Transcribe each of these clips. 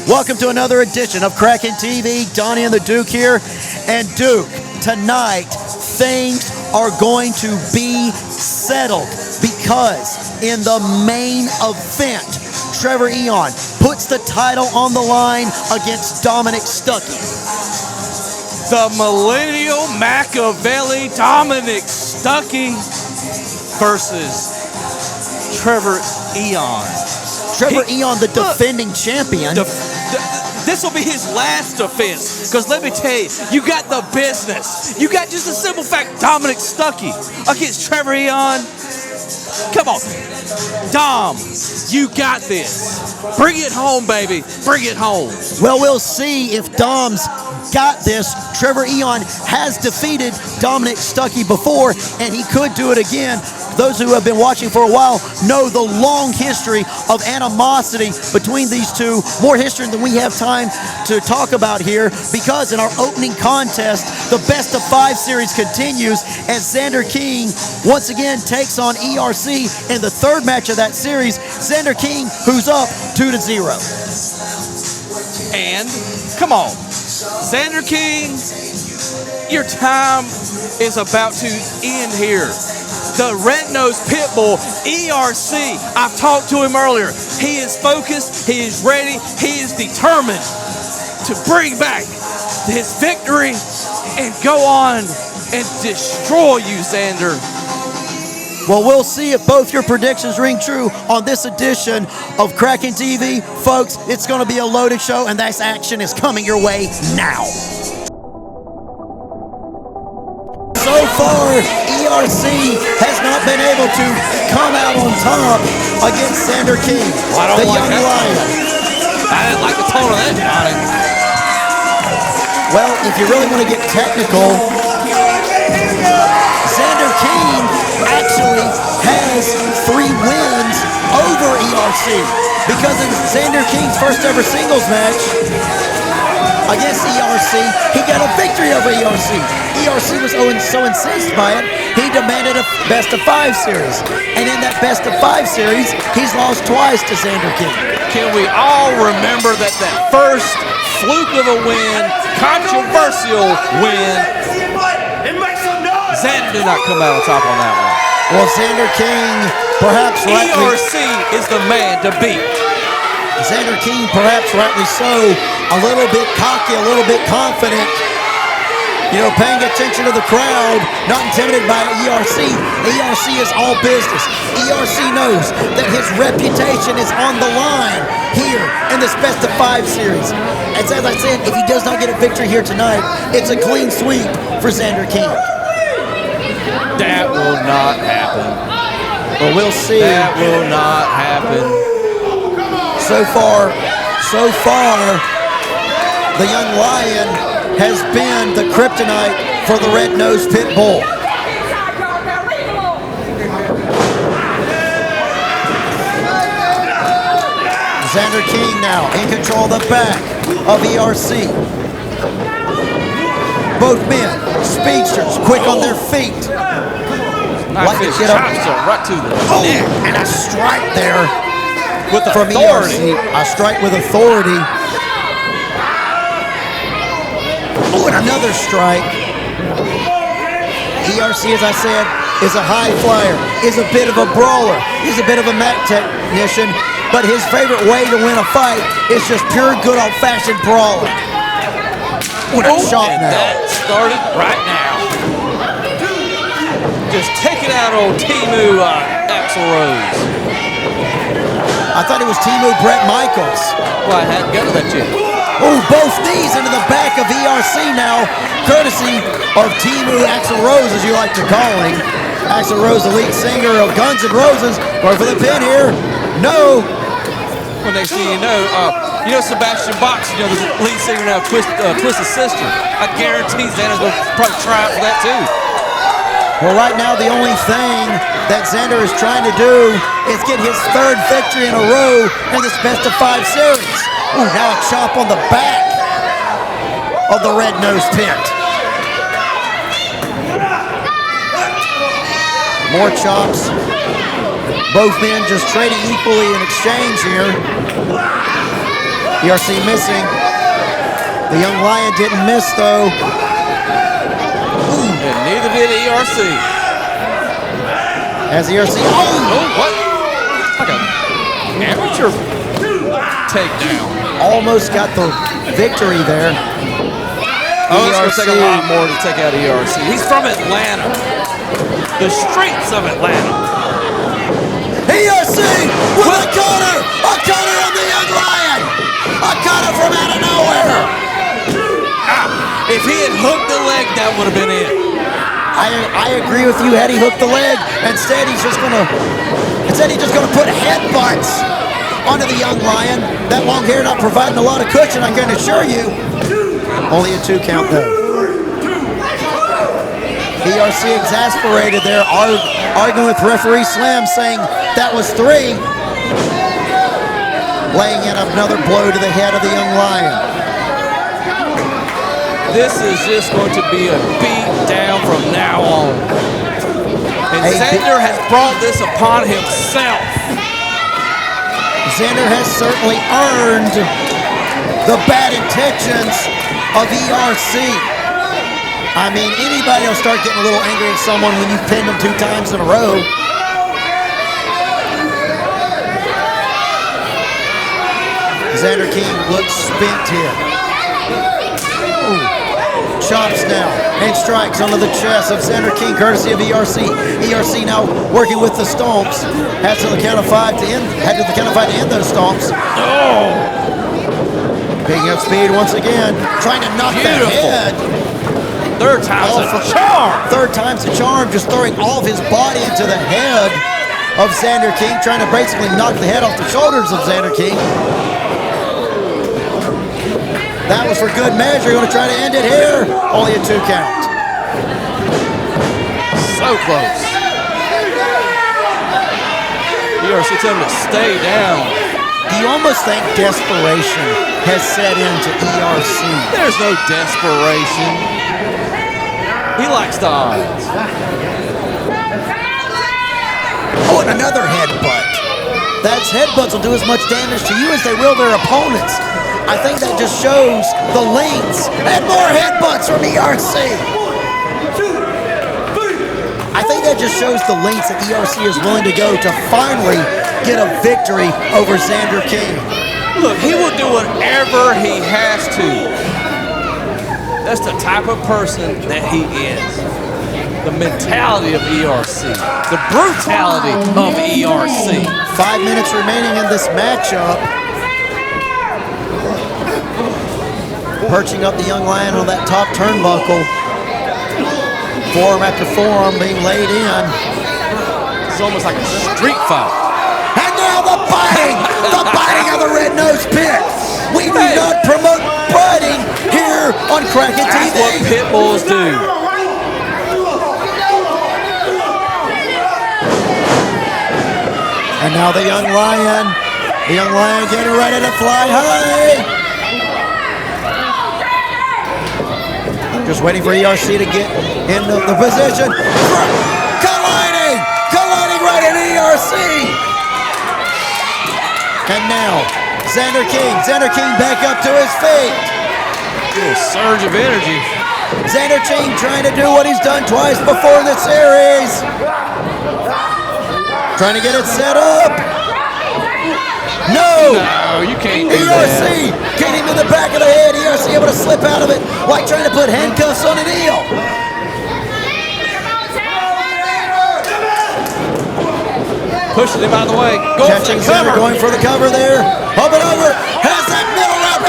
Welcome to another edition of Kraken TV. Donnie and the Duke here. And Duke, tonight things are going to be settled because in the main event, Trevor Aeon puts the title on the line against Stuckey. The Millennial Machiavelli Dominic Stuckey versus Trevor Aeon. Aeon, the defending champion. This will be his last defense, because let me tell you, you got the business. You got just a simple fact, Dominic Stuckey against Trevor Aeon. Come on, Dom, you got this. Bring it home, baby. Bring it home. Well, we'll see if Dom's got this. Trevor Aeon has defeated Dominic Stuckey before, and he could do it again. Those who have been watching for a while know the long history of animosity between these two. More history than we have time to talk about here, because in our opening contest, the best of 5 series continues as Xander King once again takes on ERC in the third match of that series. Xander King, who's up 2-0. And come on, Xander King, your time is about to end here. The red-nosed pitbull, ERC, I've talked to him earlier. He is focused, he is ready, he is determined to bring back his victory and go on and destroy you, Xander. Well, we'll see if both your predictions ring true on this edition of Kraken TV. Folks, it's going to be a loaded show, and this action is coming your way now. So far, ERC has not been able to come out on top against Xander King, the young lion. I didn't like the tone of that, Johnny. Well, if you really want to get technical, Xander King actually has 3 wins over ERC, because in Xander King's first ever singles match against ERC, he got a victory over ERC. ERC was so incensed by it, he demanded a best of 5 series. And in that best of 5 series, he's lost twice to Xander King. Can we all remember that first fluke of a win, controversial win, Xander did not come out on top on that one. Well, Xander King, perhaps rightly... ERC is the man to beat. Xander King, perhaps rightly so, a little bit cocky, a little bit confident. You know, paying attention to the crowd, not intimidated by ERC. ERC is all business. ERC knows that his reputation is on the line here in this best of 5 series. And as I said, if he does not get a victory here tonight, it's a clean sweep for Xander King. That will not happen. Well, we'll see. That will not happen. So far, the young lion has been the kryptonite for the red-nosed pit bull. Xander King now in control of the back of ERC. Both men, speedsters, quick on their feet. Like to get up right to the neck. And a strike there with from authority. ERC. A strike with authority. Oh, and another strike. ERC, as I said, is a high flyer, is a bit of a brawler, he's a bit of a mat technician, but his favorite way to win a fight is just pure good old-fashioned brawling. What a shot now. That started right now. Just taking out old Timu Axl Rose. I thought it was Timu Brett Michaels. Well, I hadn't got to that yet. Oh, both knees into the back of ERC now, courtesy of Timu Axl Rose, as you like to call him. Axl Rose, the lead singer of Guns N' Roses, going for the pin here. No. Well, next thing you know Sebastian Box, the lead singer now, Twist's sister. I guarantee Xander's going to probably try out for that too. Well, right now, the only thing that Xander is trying to do is get his 3rd victory in a row in this best of 5 series. Ooh, now a chop on the back of the red-nosed pit. More chops. Both men just trading equally in exchange here. ERC missing. The young lion didn't miss though. And neither did ERC. As ERC, what? Like an amateur takedown. Almost got the victory there. Oh, it's going to take a lot more to take out ERC. He's from Atlanta. The streets of Atlanta. ERC with a cutter on the young lion. A cutter from out of nowhere. If he had hooked the leg, that would have been it. I agree with you. Had he hooked the leg, instead he's just gonna put headbutts onto the young lion. That long hair not providing a lot of cushion, I can assure you. Only a 2 count though. ERC exasperated there, arguing with referee Slim, saying that was 3. Laying in another blow to the head of the young lion. This is just going to be a beat down from now on. And Xander has brought this upon himself. Xander has certainly earned the bad intentions of ERC. I mean, anybody will start getting a little angry at someone when you pinned them 2 times in a row. Xander King looks spent here. Ooh. Chops now and strikes onto the chest of Xander King, courtesy of ERC. ERC now working with the stomps. Had to the count of 5 to end. Had to the count of 5 to end those stomps. Oh! Picking up speed once again, trying to knock the head. Third time's a charm. Third time's a charm, just throwing all of his body into the head of Xander King, trying to basically knock the head off the shoulders of Xander King. That was for good measure. Going to try to end it here. Only a 2 count. So close. ERC telling him to stay down. You almost think desperation has set into ERC. There's no desperation. He likes the odds. Oh, and another headbutt. That's headbutts will do as much damage to you as they will their opponents. I think that just shows the lengths. And more headbutts from ERC. I think that just shows the lengths that ERC is willing to go to finally get a victory over Xander King. Look, he will do whatever he has to. That's the type of person that he is. The mentality of ERC. The brutality of ERC. 5 minutes remaining in this matchup. Perching up the young lion on that top turnbuckle. Forearm after forearm being laid in. It's almost like a street fight. And now the biting of the red-nosed pit. We do not promote biting here on Kraken TV. That's what pit bulls do. And now the young lion getting ready to fly high. Just waiting for ERC to get in the position. Colliding right at ERC. And now, Xander King back up to his feet. Little surge of energy. Xander King trying to do what he's done twice before in the series. Trying to get it set up. No, you can't do ERC get him in the back of the head. ERC able to slip out of it like trying to put handcuffs on an eel. Pushing him out of the way. Catching Xander, going for the cover there. Up and over. Has that middle rope.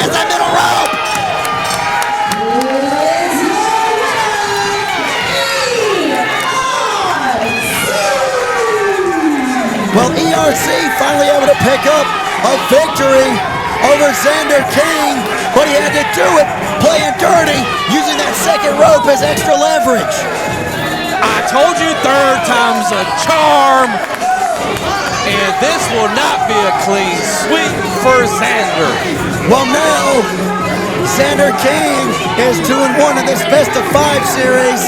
Well, ERC finally able to pick up a victory over Xander King, but he had to do it playing dirty, using that second rope as extra leverage. I told you third time's a charm, and this will not be a clean sweep for Xander. Well, now Xander King is 2-1 in this best-of-5 series.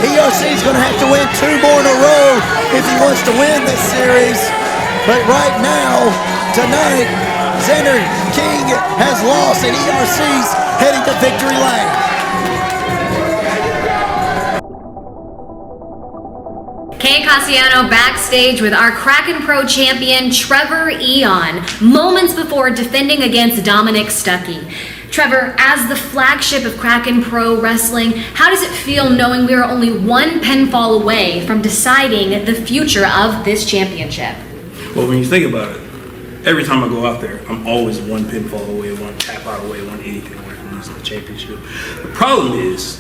ERC is going to have to win 2 more in a row if he wants to win this series. But right now, tonight, Xander King has lost, and ERC's heading to victory lane. Kay Cassiano backstage with our Kraken Pro champion Trevor Aeon, moments before defending against Dominic Stuckey. Trevor, as the flagship of Kraken Pro Wrestling, how does it feel knowing we are only one pinfall away from deciding the future of this championship? Well, when you think about it, every time I go out there, I'm always one pinfall away, one tap out away, one anything away from losing the championship. The problem is,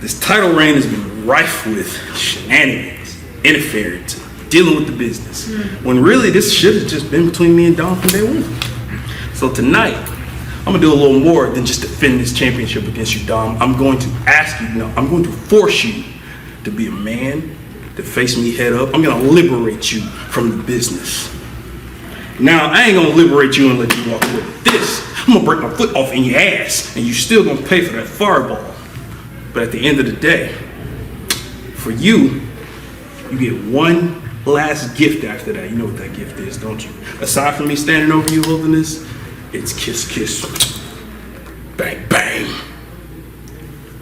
this title reign has been rife with shenanigans, interference, dealing with the business. When really this should have just been between me and Dom from day one. So tonight, I'm gonna do a little more than just defend this championship against you, Dom. I'm going to ask you, I'm going to force you to be a man, to face me head up. I'm gonna liberate you from the business. Now, I ain't gonna liberate you and let you walk away with this. I'm gonna break my foot off in your ass, and you're still gonna pay for that fireball. But at the end of the day, for you, you get one last gift after that. You know what that gift is, don't you? Aside from me standing over you holding this, it's kiss, kiss, bang, bang.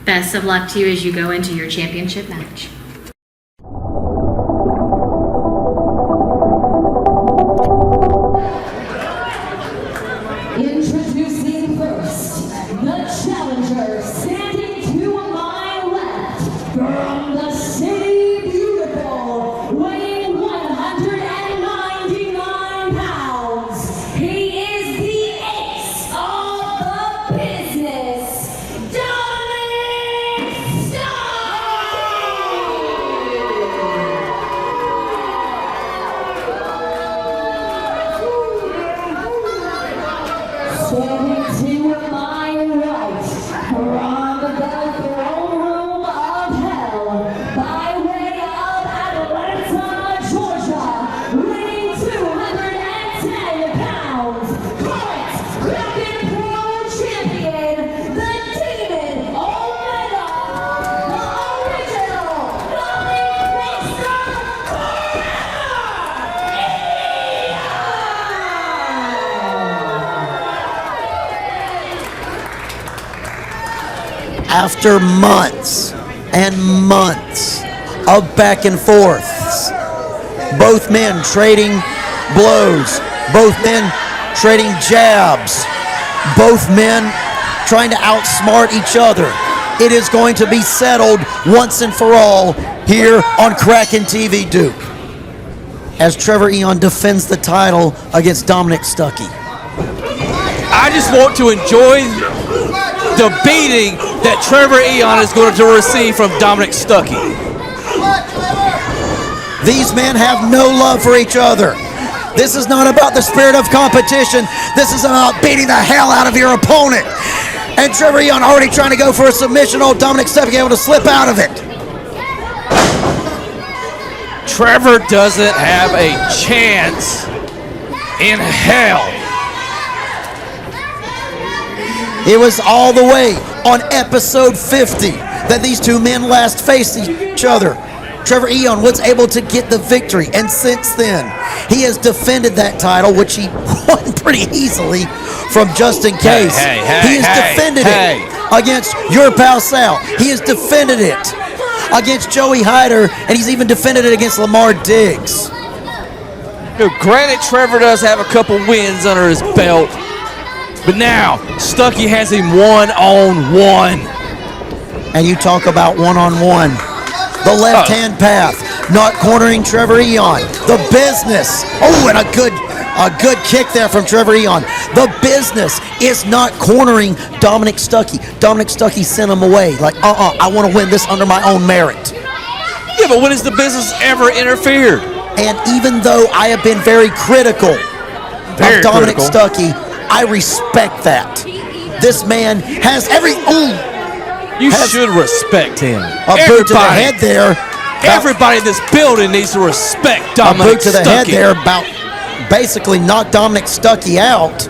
Best of luck to you as you go into your championship match. Introducing first, the challenger standing to my left from the City Beautiful, weighing 199 pounds. He is the ace of the business, Dominic Standing to my right, from the throne room of hell, by way of Atlanta, Georgia, weighing 210 pounds, current Kraken Pro champion, the Demon Omega, the original Dominic After months and months of back and forths, both men trading blows, both men trading jabs, both men trying to outsmart each other, it is going to be settled once and for all here on Kraken TV Duke, as Trevor Aeon defends the title against Dominic Stuckey. I just want to enjoy the beating that Trevor Aeon is going to receive from Dominic Stuckey. These men have no love for each other. This is not about the spirit of competition. This is about beating the hell out of your opponent. And Trevor Aeon already trying to go for a submission. Old Dominic Stuckey able to slip out of it. Trevor doesn't have a chance in hell. It was all the way on episode 50 that these two men last faced each other. Trevor Aeon was able to get the victory, and since then, he has defended that title, which he won pretty easily from Justin Case. He has defended it against your pal Sal. He has defended it against Joey Hyder, and he's even defended it against Lamar Diggs. Granted, Trevor does have a couple wins under his belt, but now Stuckey has him one-on-one. And you talk about one-on-one. The left-hand path, not cornering Trevor Aeon. The business. Oh, and a good kick there from Trevor Aeon. The business is not cornering Dominic Stuckey. Dominic Stuckey sent him away. Like, I want to win this under my own merit. Yeah, but when has the business ever interfered? And even though I have been very critical of Dominic Stuckey, I respect that. This man has every... You should respect him. A boot to the head there. Everybody in this building needs to respect Dominic Stuckey. A boot to the head there about basically knocked Dominic Stuckey out.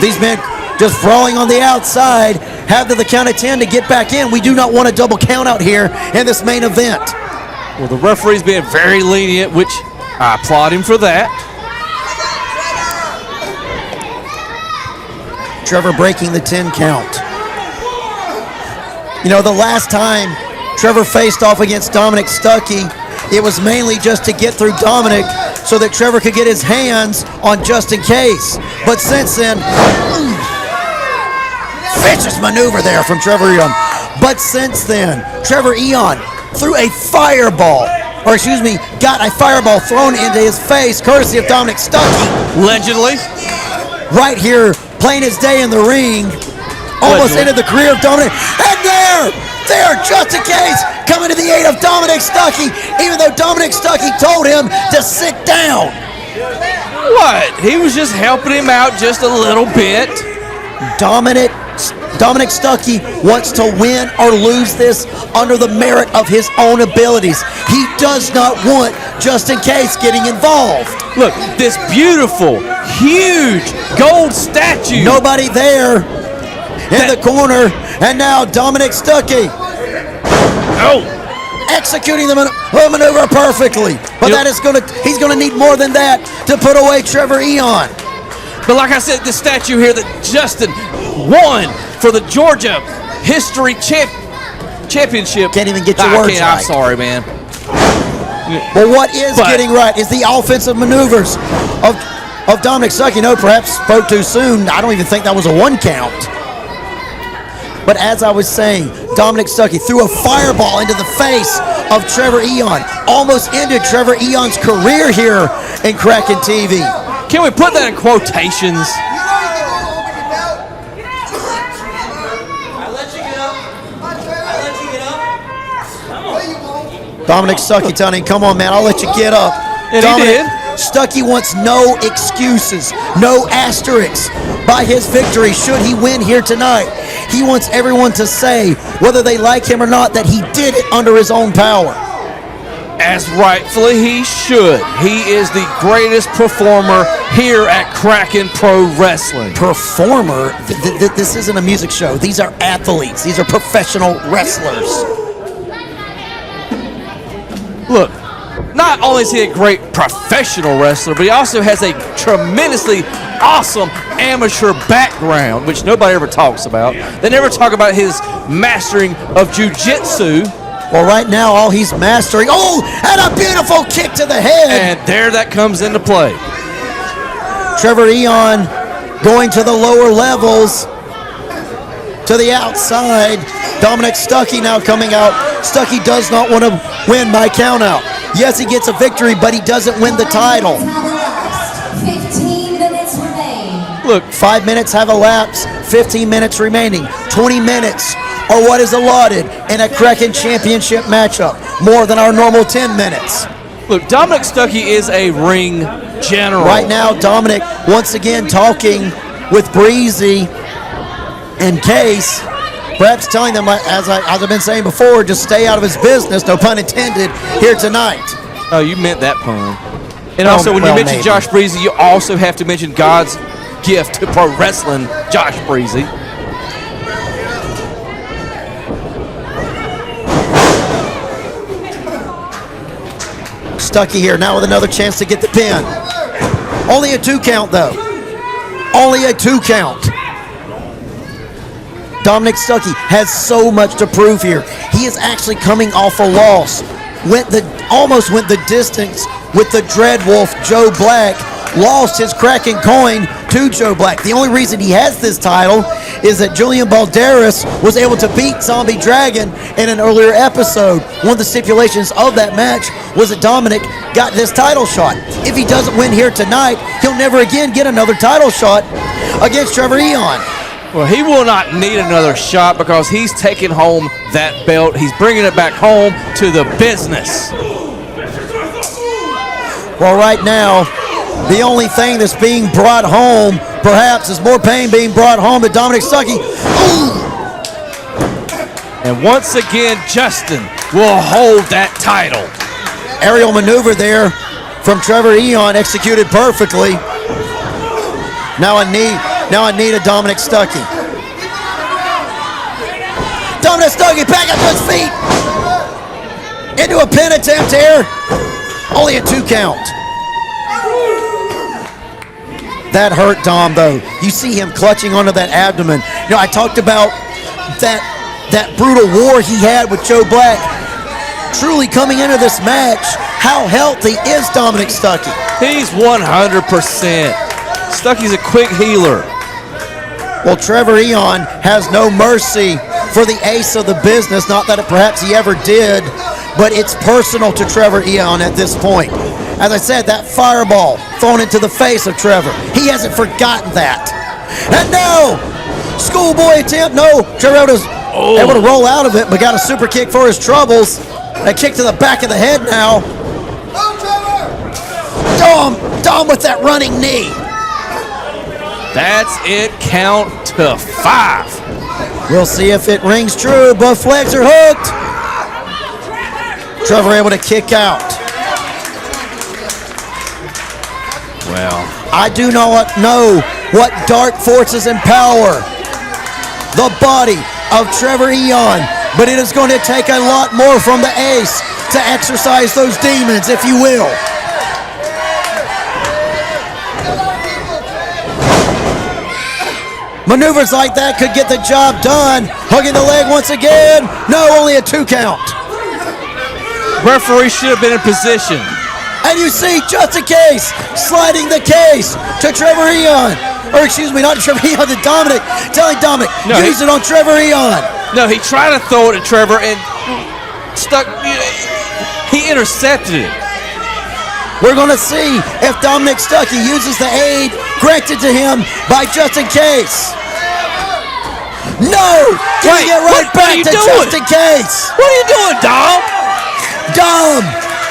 These men just brawling on the outside, have to the count of 10 to get back in. We do not want a double count out here in this main event. Well, the referee's being very lenient, which I applaud him for that. Trevor breaking the 10 count. You know, the last time Trevor faced off against Dominic Stuckey, it was mainly just to get through Dominic so that Trevor could get his hands on Just In Case. But since then, vicious maneuver there from Trevor Aeon. But since then, Trevor Aeon threw a fireball, got a fireball thrown into his face, courtesy of Dominic Stuckey. Allegedly. Right here, playing his day in the ring. Almost ended the career of Dominic. And there, Just In Case, coming to the aid of Dominic Stuckey, even though Dominic Stuckey told him to sit down. What? He was just helping him out just a little bit. Dominic Stuckey wants to win or lose this under the merit of his own abilities. He does not want Just In Case getting involved. Look, this beautiful, huge gold statue. Nobody there in the corner, and now Dominic Stuckey executing the maneuver perfectly. But he's gonna need more than that to put away Trevor Aeon. But like I said, the statue here that Justin won for the Georgia History Championship. Can't even get your words right. I'm sorry, man. But what is getting right is the offensive maneuvers of Dominic Stuckey. No, perhaps spoke too soon. I don't even think that was a 1 count. But as I was saying, Dominic Stuckey threw a fireball into the face of Trevor Aeon. Almost ended Trevor Aeon's career here in Kraken TV. Can we put that in quotations? Dominic Stuckey telling him, come on, man, I'll let you get up. And he did. Stuckey wants no excuses, no asterisks by his victory should he win here tonight. He wants everyone to say, whether they like him or not, that he did it under his own power. As rightfully he should. He is the greatest performer here at Kraken Pro Wrestling. Performer? This isn't a music show. These are athletes. These are professional wrestlers. Look, not only is he a great professional wrestler, but he also has a tremendously awesome amateur background, which nobody ever talks about. They never talk about his mastering of jiu-jitsu. Well, right now, all he's mastering... Oh, and a beautiful kick to the head! And there that comes into play. Trevor Aeon going to the lower levels, to the outside. Dominic Stuckey now coming out. Stuckey does not want to win by countout. Yes, he gets a victory, but he doesn't win the title. 15 minutes remain. Look, 5 minutes have elapsed, 15 minutes remaining. 20 minutes are what is allotted in a Kraken Championship matchup, more than our normal 10 minutes. Look, Dominic Stuckey is a ring general. Right now, Dominic once again talking with Breezy and Case, perhaps telling them, as I've been saying before, just stay out of his business, no pun intended, here tonight. Oh, you meant that pun. And also, when you mention Josh Breezy, you also have to mention God's gift to pro wrestling, Josh Breezy. Stuckey here now with another chance to get the pin. Only a 2 count, though. Only a 2 count. Dominic Stuckey has so much to prove here. He is actually coming off a loss. Almost went the distance with the Dreadwolf, Joe Black. Lost his Kraken coin to Joe Black. The only reason he has this title is that Julian Balderas was able to beat Zombie Dragon in an earlier episode. One of the stipulations of that match was that Dominic got this title shot. If he doesn't win here tonight, he'll never again get another title shot against Trevor Aeon. Well, he will not need another shot because he's taking home that belt. He's bringing it back home to the business. Well, right now, the only thing that's being brought home, perhaps, is more pain being brought home to Dominic Stuckey. And once again, Justin will hold that title. Aerial maneuver there from Trevor Aeon, executed perfectly. Now a knee to Dominic Stuckey. Dominic Stuckey back up to his feet. Into a pin attempt here. Only a 2 count. That hurt Dom, though. You see him clutching onto that abdomen. You know, I talked about that brutal war he had with Joe Black. Truly coming into this match, how healthy is Dominic Stuckey? He's 100%. Stuckey's a quick healer. Well, Trevor Aeon has no mercy for the ace of the business. Not that perhaps he ever did, but it's personal to Trevor Aeon at this point. As I said, that fireball thrown into the face of Trevor. He hasn't forgotten that. And no! Schoolboy attempt. No, Trevor was able to roll out of it, but got a super kick for his troubles. A kick to the back of the head now. Dom with that running knee. That's it. Count to 5. We'll see if it rings true. Both legs are hooked. Trevor able to kick out. Well, I do not know what dark forces empower the body of Trevor Aeon, but it is going to take a lot more from the ace to exercise those demons, if you will. Maneuvers like that could get the job done. Hugging the leg once again. No, only a 2 count. referee should have been in position. And you see Justin Case sliding the case to Trevor Aeon. Or excuse me, not Trevor Aeon, to Dominic. Telling Dominic, use it on Trevor Aeon. No, he tried to throw it at Trevor and he intercepted it. We're going to see if Dominic Stuckey uses the aid granted to him by Justin Case. No! Giving it right back to Justin Case. What are you doing, Dom? Dom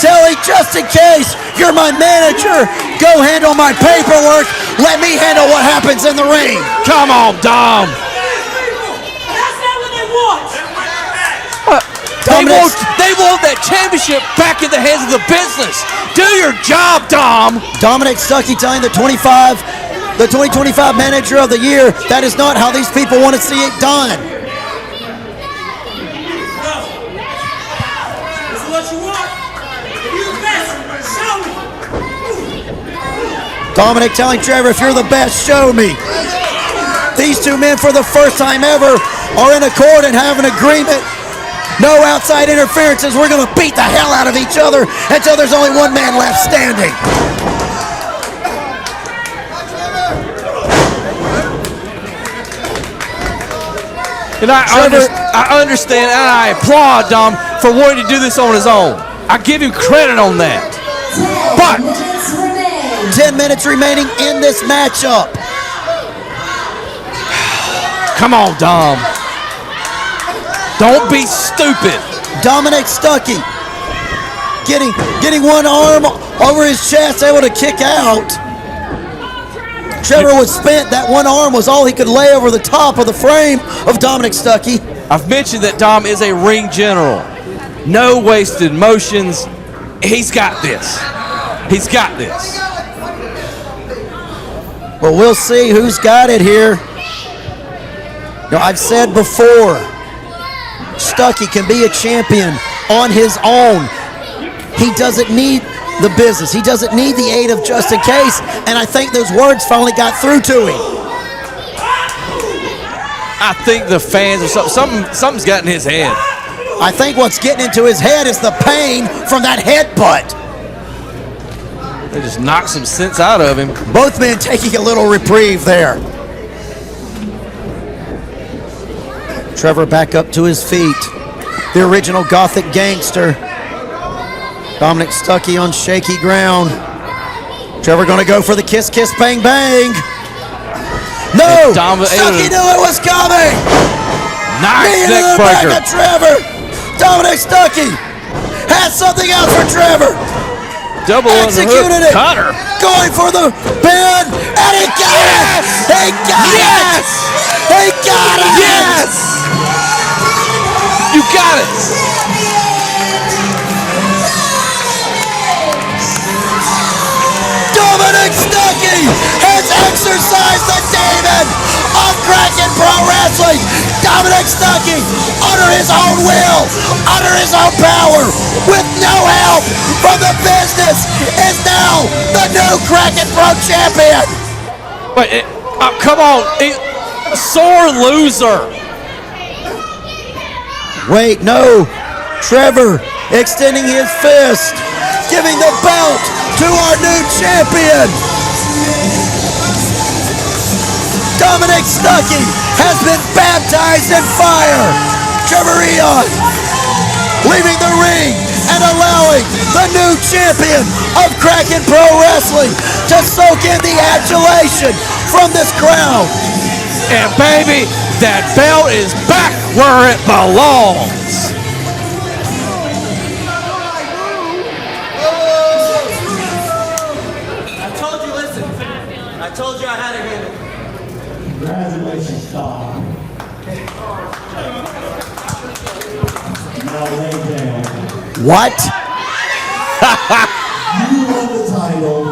telling Justin Case, you're my manager. Go handle my paperwork. Let me handle what happens in the ring. Come on, Dom. That's not what they want. They want that championship back in the hands of the business. Do your job, Dom. Dominic Stuckey telling the 2025 Manager of the Year, that is not how these people want to see it done. This is what you want. You're the best. Show me. Dominic telling Trevor, if you're the best, show me. These two men, for the first time ever, are in accord and have an agreement. No outside interferences. We're going to beat the hell out of each other until there's only one man left standing. And I understand and I applaud Dom for wanting to do this on his own. I give him credit on that. But 10 minutes remaining in this matchup. Come on, Dom. Don't be stupid. Dominic Stuckey getting one arm over his chest, able to kick out. Trevor was spent. That one arm was all he could lay over the top of the frame of Dominic Stuckey. I've mentioned that Dom is a ring general. No wasted motions. He's got this. He's got this. Well, we'll see who's got it here. Now, I've said before, Stuckey can be a champion on his own. He doesn't need the business. He doesn't need the aid of Justin Case, and I think those words finally got through to him. I think the fans or something's got in his head. I think what's getting into his head is the pain from that headbutt. They just knocked some sense out of him. Both men taking a little reprieve there. Trevor back up to his feet. The original Gothic gangster. Dominic Stuckey on shaky ground. Trevor going to go for the kiss, kiss, bang, bang. No! Stuckey knew it was coming! Nice neck breaker. Back of Trevor! Dominic Stuckey has something else for Trevor! Double executed it! Cutter. Going for the pin! And he got it! He got it! He got it! Yes! You got it! Dominic Stuckey has exercised the demon of Kraken Pro Wrestling. Dominic Stuckey, under his own will, under his own power, with no help from the business, is now the new Kraken Pro Champion. Wait, come on. Sore loser. Wait, no. Trevor extending his fist, giving the belt to our new champion. Dominic Stuckey has been baptized in fire. Trevor Aeon leaving the ring and allowing the new champion of Kraken Pro Wrestling to soak in the adulation from this crowd. And baby, that belt is back where it belongs. I told you, listen. I told you I had it handled. Congratulations, Tom. Now lay down. What? You won the title.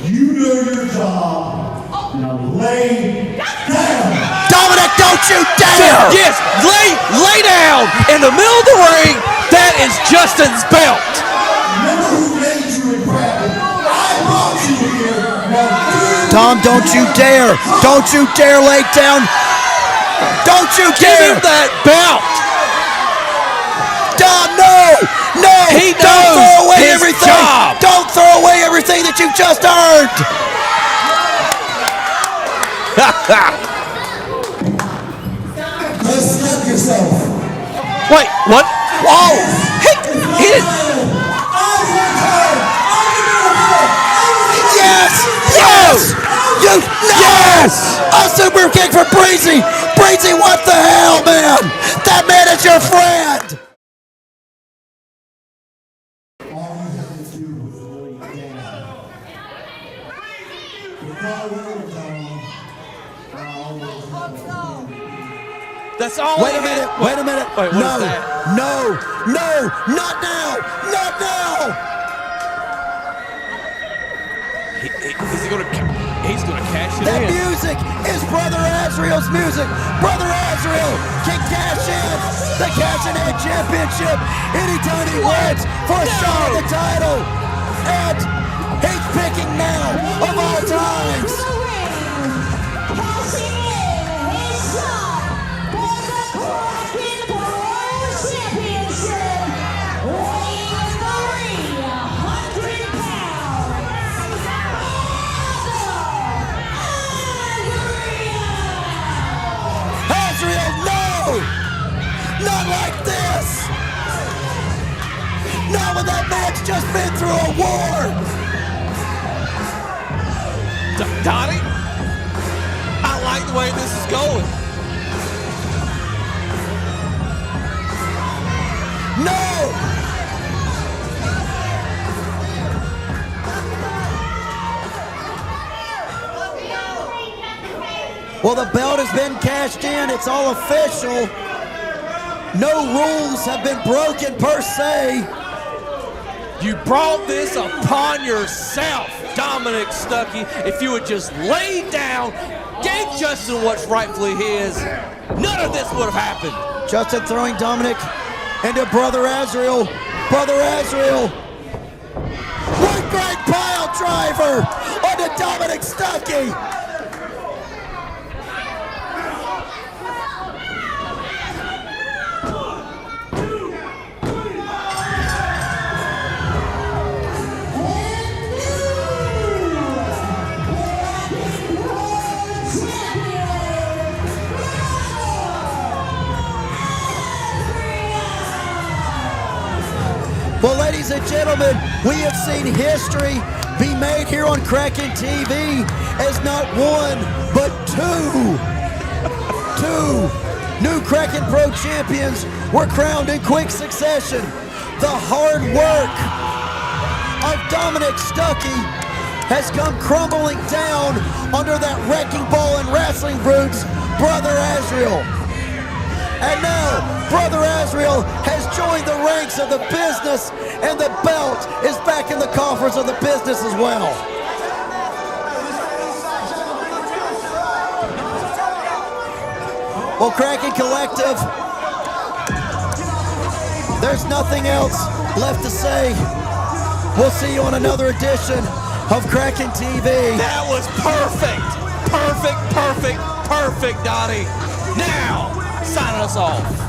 You know your job. Now lay down. Dominic, don't you dare! Yes, lay down in the middle of the ring. That is Justin's belt. Remember who made you in Kraken? I brought you here. Now Tom, don't you dare! Don't you dare lay down! Don't you Give dare! him that belt. Tom, no! No! He Don't knows throw away his everything! job. Don't throw away everything that you've just earned! let's step yourself. Wait, what? Oh, he didn't. Yes! Yes! You yes! A super kick for Breezy! Breezy, what the hell, man? That man is your friend! All you have to do is lay down. It's all over, Tom. I always have a That's all. Wait a minute, wait a minute. Wait, what no, is that? no, not now! Not now! He's gonna cash it That in. music is Brother Azrael's music. Brother Azrael can cash in the Cash and In Championship anytime he wins for a shot at the title. And he's picking now of all times. Azrael, no! Not like this! Not when that man's just been through a war! Donnie, I like the way this is going. No! Well, the belt has been cashed in. It's all official. No rules have been broken per se. You brought this upon yourself, Dominic Stuckey. If you would just lay down, gave Justin what's rightfully his, none of this would have happened. Justin throwing Dominic into Brother Azrael. Brother Azrael. One great pile driver onto Dominic Stuckey. Well, ladies and gentlemen, we have seen history be made here on Kraken TV as not one, but two new Kraken Pro champions were crowned in quick succession. The hard work of Dominic Stuckey has come crumbling down under that wrecking ball and wrestling boots, Brother Azrael. And now, Brother Azrael has joined the ranks of the business, and the belt is back in the coffers of the business as well. Well, Kraken Collective, there's nothing else left to say. We'll see you on another edition of Kraken TV. That was perfect. Perfect, Dottie. Now, signing us off.